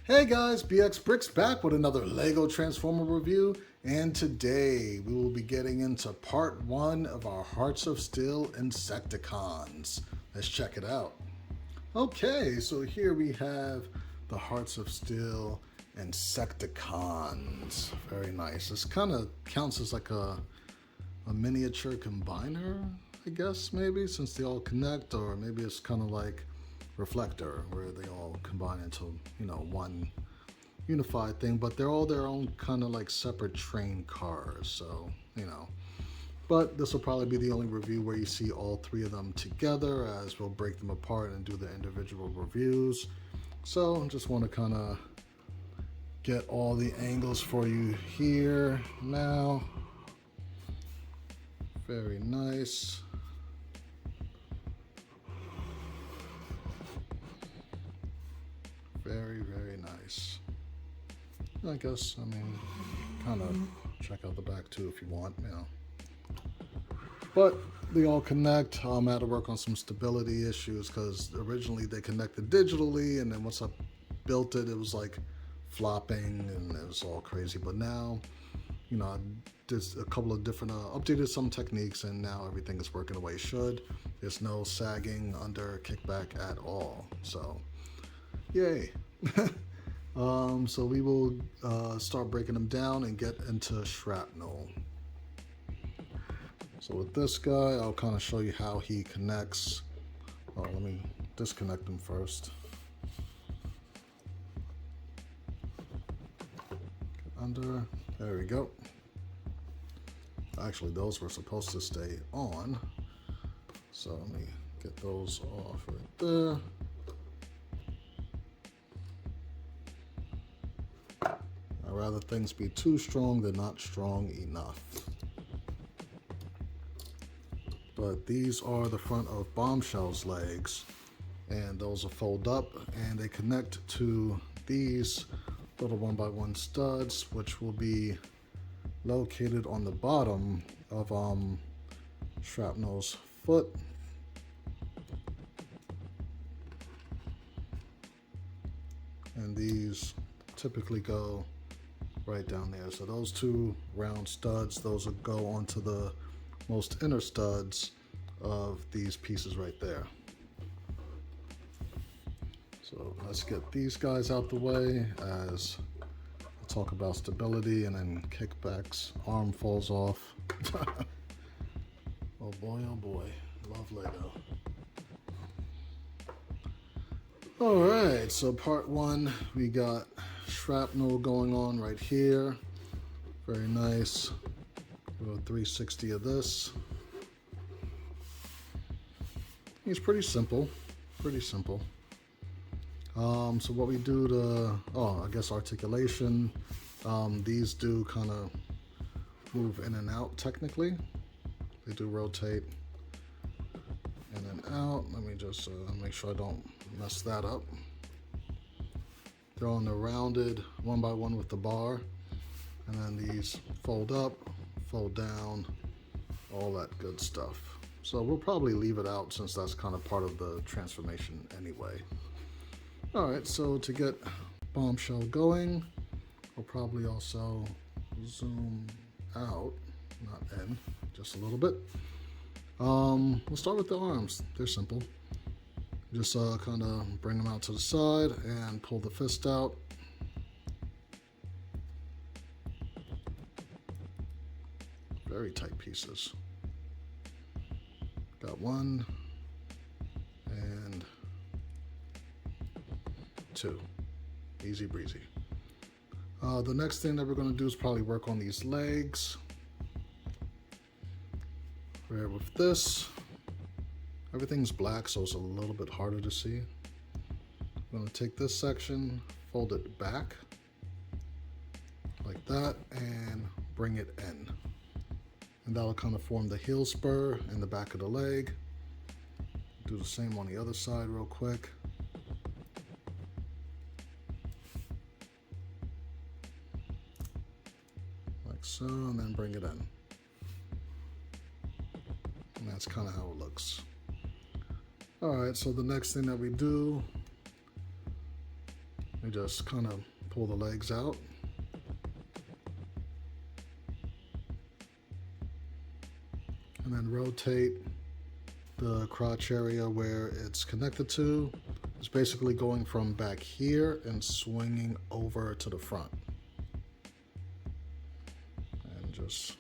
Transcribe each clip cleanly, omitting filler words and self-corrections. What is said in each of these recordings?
Hey guys, BX Bricks back with another LEGO Transformer review, and today we will be getting into part 1 of our Hearts of Steel Insecticons. Let's check it out. Okay, so here we have the Hearts of Steel Insecticons. Very nice. This kind of counts as like a miniature combiner, I guess, maybe, since they all connect, or maybe it's kind of like Reflector, where they all combine into, one unified thing, but they're all their own kind of like separate train cars, so, But this will probably be the only review where you see all three of them together, as we'll break them apart and do the individual reviews. So I just want to kind of get all the angles for you here now. Very nice. Very, very nice. I guess, kind of check out the back too if you want, But they all connect. I had to work on some stability issues because originally they connected digitally, and then once I built it, it was like flopping and it was all crazy. But now, I did a couple of different, updated some techniques, and now everything is working the way it should. There's no sagging under kickback at all. So, yay. So we will start breaking them down and get into Shrapnel. So with this guy, I'll kind of show you how he connects. Let me disconnect him first. Get under, there we go. Actually, those were supposed to stay on. So let me get those off right there. I'd rather things be too strong than not strong enough. But these are the front of Bombshell's legs, and those will fold up and they connect to these little 1x1 studs, which will be located on the bottom of Shrapnel's foot. And these typically go right down there. So those two round studs, those will go onto the most inner studs of these pieces right there. So let's get these guys out the way as I talk about stability, and then kickbacks. Arm falls off. Oh boy, love Lego. Alright, so part 1, we got Shrapnel going on right here. Very nice. Do a 360 of this. It's pretty simple. So what we do to, I guess articulation. These do kind of move in and out technically. They do rotate in and out. Let me just make sure I don't mess that up. They're on the rounded 1x1 with the bar, and then these fold up, fold down, all that good stuff. So we'll probably leave it out since that's kind of part of the transformation anyway. Alright, so to get Bombshell going, we'll probably also zoom out, not in, just a little bit. We'll start with the arms. They're simple. Just kind of bring them out to the side and pull the fist out. Very tight pieces. Got 1 and 2. Easy breezy. The next thing that we're going to do is probably work on these legs. Where with this, everything's black, so it's a little bit harder to see. I'm going to take this section, fold it back like that, and bring it in. And that'll kind of form the heel spur in the back of the leg. Do the same on the other side real quick. Like so, and then bring it in. And that's kind of how it looks. Alright, so the next thing that we do You just kind of pull the legs out. And then rotate the crotch area where it's connected to. It's basically going from back here and swinging over to the front. And just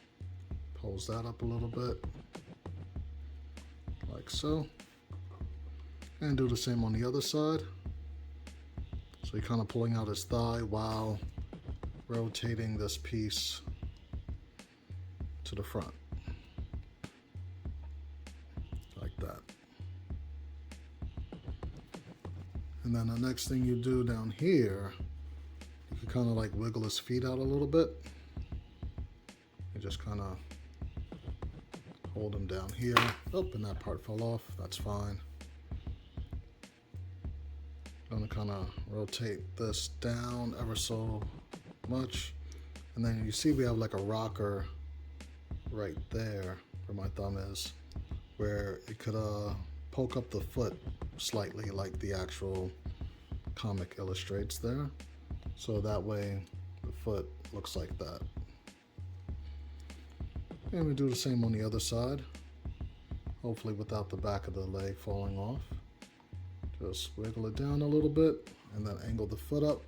pulls that up a little bit, like so. And do the same on the other side. So you're kind of pulling out his thigh while rotating this piece to the front. Like that. And then the next thing you do down here, you can kind of like wiggle his feet out a little bit. You just kind of hold him down here. Oh, and that part fell off. That's fine. I'm gonna kind of rotate this down ever so much. And then you see we have like a rocker right there where my thumb is, where it could poke up the foot slightly like the actual comic illustrates there. So that way the foot looks like that. And we do the same on the other side, hopefully without the back of the leg falling off. Just wiggle it down a little bit and then angle the foot up,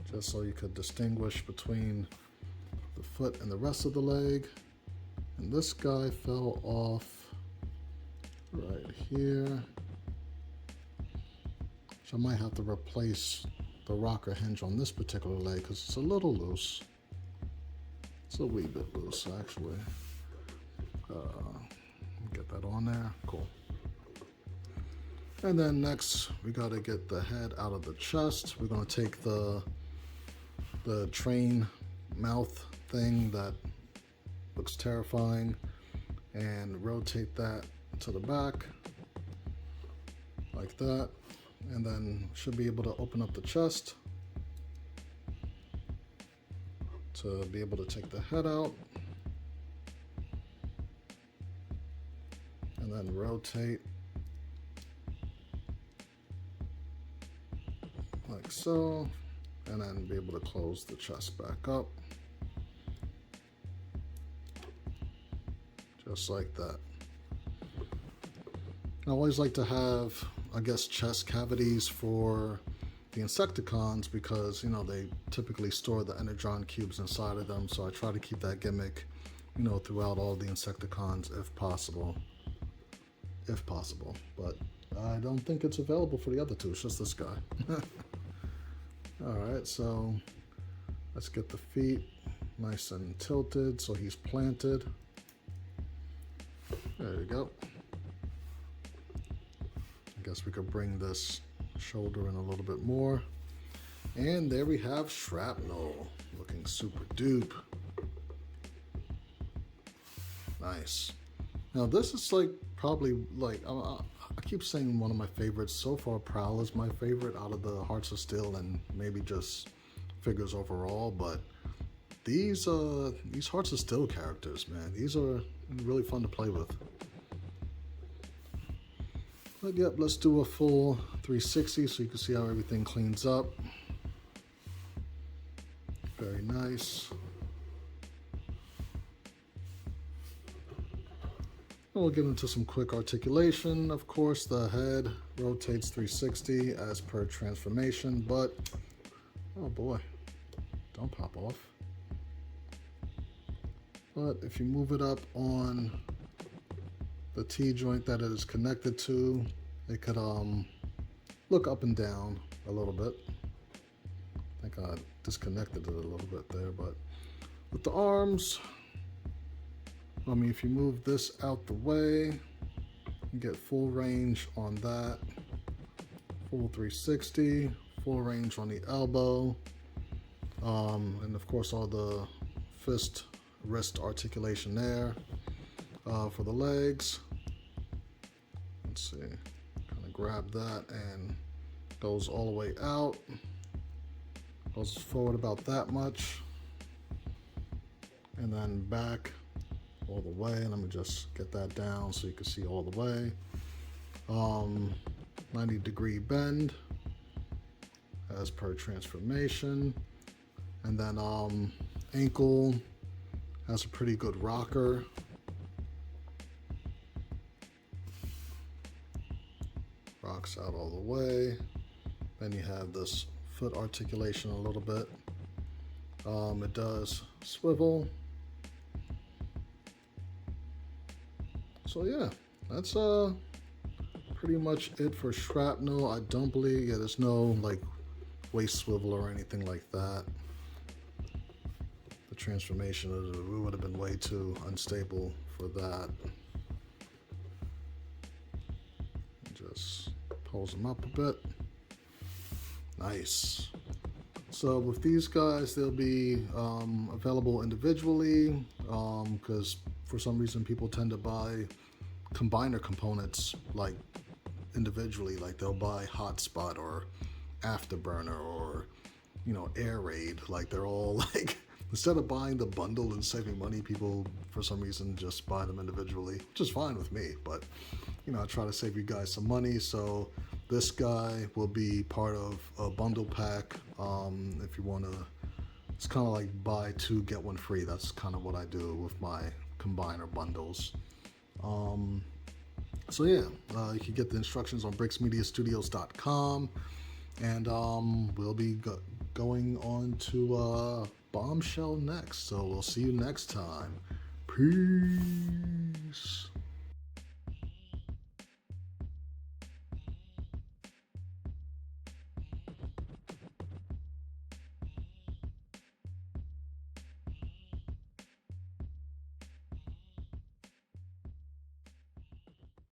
just so you could distinguish between the foot and the rest of the leg. And this guy fell off right here. So I might have to replace the rocker hinge on this particular leg because it's a little loose. It's a wee bit loose, actually. Get that on there. Cool. And then next, we got to get the head out of the chest. We're going to take the train mouth thing that looks terrifying and rotate that to the back like that. And then should be able to open up the chest to be able to take the head out. And then rotate like so, and then be able to close the chest back up. Just like that. I always like to have, I guess, chest cavities for the Insecticons because, you know, they typically store the Energon cubes inside of them, so I try to keep that gimmick, you know, throughout all the Insecticons if possible. If possible. But I don't think it's available for the other two, it's just this guy. Alright, so let's get the feet nice and tilted so he's planted. There you go. I guess we could bring this shoulder in a little bit more. And there we have Shrapnel, looking super dupe. Nice. Now this is like probably like, I keep saying one of my favorites. So far, Prowl is my favorite out of the Hearts of Steel and maybe just figures overall. But these Hearts of Steel characters, man, these are really fun to play with. But yep, let's do a full 360 so you can see how everything cleans up. Very nice. We'll get into some quick articulation. Of course, the head rotates 360 as per transformation, but oh boy, don't pop off. But if you move it up on the T-joint that it is connected to, it could look up and down a little bit. I think I disconnected it a little bit there, but with the arms, I mean, if you move this out the way, you get full range on that, full 360, full range on the elbow, and of course all the fist, wrist articulation there. For the legs, let's see, kind of grab that and goes all the way out, goes forward about that much, and then back all the way. Let me just get that down so you can see all the way. 90-degree bend as per transformation. And then ankle has a pretty good rocker. Rocks out all the way. Then you have this foot articulation a little bit. It does swivel. So yeah, that's pretty much it for Shrapnel. I don't believe, yeah, there's no like waist swivel or anything like that. The transformation, it would have been way too unstable for that. Just pose them up a bit. Nice. So with these guys, they'll be available individually because for some reason people tend to buy combiner components like individually. Like they'll buy Hotspot or Afterburner or, you know, Air Raid. Like they're all like, instead of buying the bundle and saving money, people for some reason just buy them individually, which is fine with me. But, you know, I try to save you guys some money. So this guy will be part of a bundle pack. If you want to, it's kind of like buy two, get one free. That's kind of what I do with my combiner bundles. So yeah, you can get the instructions on bricksmediastudios.com, and we'll be going on to Bombshell next. So we'll see you next time. Peace.